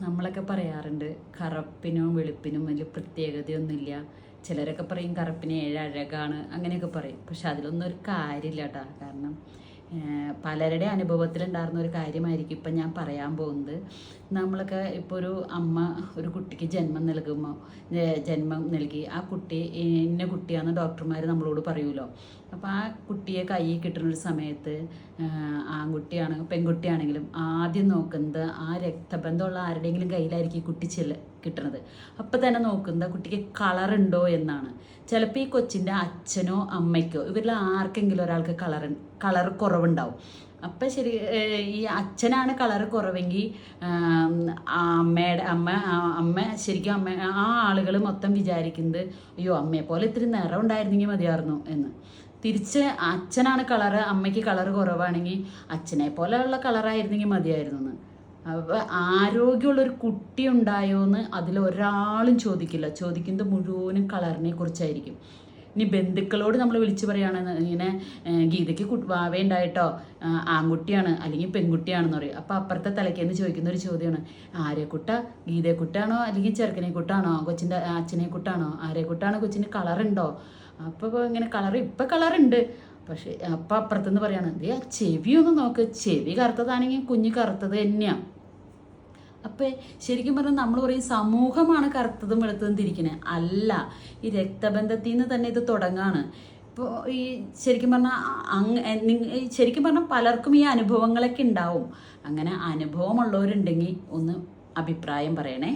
നമ്മളൊക്കെ പറയാറുണ്ട് കറുപ്പിനും വെളുപ്പിനും വലിയ പ്രത്യേകതയൊന്നുമില്ല. ചിലരൊക്കെ പറയും കറുപ്പിന് ഏഴ് അഴകാണ്, അങ്ങനെയൊക്കെ പറയും. പക്ഷെ അതിലൊന്നും ഒരു കാര്യമില്ല കേട്ടോ. കാരണം പലരുടെ അനുഭവത്തിലുണ്ടായിരുന്ന ഒരു കാര്യമായിരിക്കും ഇപ്പം ഞാൻ പറയാൻ പോകുന്നത്. നമ്മളൊക്കെ ഇപ്പോൾ ഒരു അമ്മ ഒരു കുട്ടിക്ക് ജന്മം നൽകി ആ കുട്ടി ഇന്ന കുട്ടിയാണെന്ന് ഡോക്ടർമാർ നമ്മളോട് പറയുമല്ലോ. അപ്പോൾ ആ കുട്ടിയെ കയ്യിൽ കിട്ടുന്നൊരു സമയത്ത് ആൺകുട്ടിയാണ് പെൺകുട്ടിയാണെങ്കിലും ആദ്യം നോക്കുന്നത് ആ രക്തബന്ധമുള്ള ആരുടെയെങ്കിലും കയ്യിലായിരിക്കും ഈ കുട്ടി കിട്ടുന്നത്. അപ്പം തന്നെ നോക്കുന്നത് കുട്ടിക്ക് കളറുണ്ടോ എന്നാണ്. ചിലപ്പോൾ ഈ കൊച്ചിൻ്റെ അച്ഛനോ അമ്മയ്ക്കോ ഇവരിൽ ആർക്കെങ്കിലും ഒരാൾക്ക് കളർ കുറവുണ്ടാവും. അപ്പം ശരി, ഈ അച്ഛനാണ് കളർ കുറവെങ്കിൽ അമ്മ ശരിക്കും ആ ആളുകൾ മൊത്തം വിചാരിക്കുന്നത് അയ്യോ അമ്മയെ പോലെ ഇത്തിരി നിറം ഉണ്ടായിരുന്നെങ്കിൽ മതിയായിരുന്നു എന്ന്. തിരിച്ച് അച്ഛനാണ് കളറ്, അമ്മയ്ക്ക് കളർ കുറവാണെങ്കിൽ അച്ഛനെ പോലെയുള്ള കളറായിരുന്നെങ്കിൽ മതിയായിരുന്നു എന്ന്. അപ്പോൾ ആരോഗ്യമുള്ളൊരു കുട്ടി ഉണ്ടായോ എന്ന് അതിലൊരാളും ചോദിക്കില്ല. ചോദിക്കുന്നത് മുഴുവനും കളറിനെ കുറിച്ചായിരിക്കും. ഇനി ബന്ധുക്കളോട് നമ്മൾ വിളിച്ചു പറയുകയാണെന്ന് ഇങ്ങനെ ഗീതയ്ക്ക് വാവയുണ്ടായിട്ടോ, ആൺകുട്ടിയാണ് അല്ലെങ്കിൽ പെൺകുട്ടിയാണെന്ന് പറയും. അപ്പോൾ അപ്പുറത്തെ തലയ്ക്കെന്ന് ചോദിക്കുന്ന ഒരു ചോദ്യമാണ്, ആരെക്കുട്ട, ഗീതയെ കുട്ടാണോ അല്ലെങ്കിൽ ചെറുക്കനെ കുട്ടാണോ, കൊച്ചിൻ്റെ അച്ഛനെ കുട്ടാണോ, ആരെക്കുട്ടാണ്, കൊച്ചിന് കളറുണ്ടോ? അപ്പോൾ ഇങ്ങനെ ഇപ്പം കളറുണ്ട്. പക്ഷേ അപ്പം അപ്പുറത്തുനിന്ന് പറയാണ് ദേ ആ ചെവി ഒന്ന് നോക്ക്, ചെവി കറുത്തതാണെങ്കിൽ കുഞ്ഞ് കറുത്തത് തന്നെയാണ്. അപ്പം ശരിക്കും പറഞ്ഞാൽ നമ്മൾ പറയും സമൂഹമാണ് കറുത്തതും വെളുത്തതും തിരിക്കണേ. അല്ല, ഈ രക്തബന്ധത്തിൽ നിന്ന് തന്നെ ഇത് തുടങ്ങാണ്. ഇപ്പോൾ ഈ ശരിക്കും പറഞ്ഞാൽ പലർക്കും ഈ അനുഭവങ്ങളൊക്കെ ഉണ്ടാവും. അങ്ങനെ അനുഭവമുള്ളവരുണ്ടെങ്കിൽ ഒന്ന് അഭിപ്രായം പറയണേ.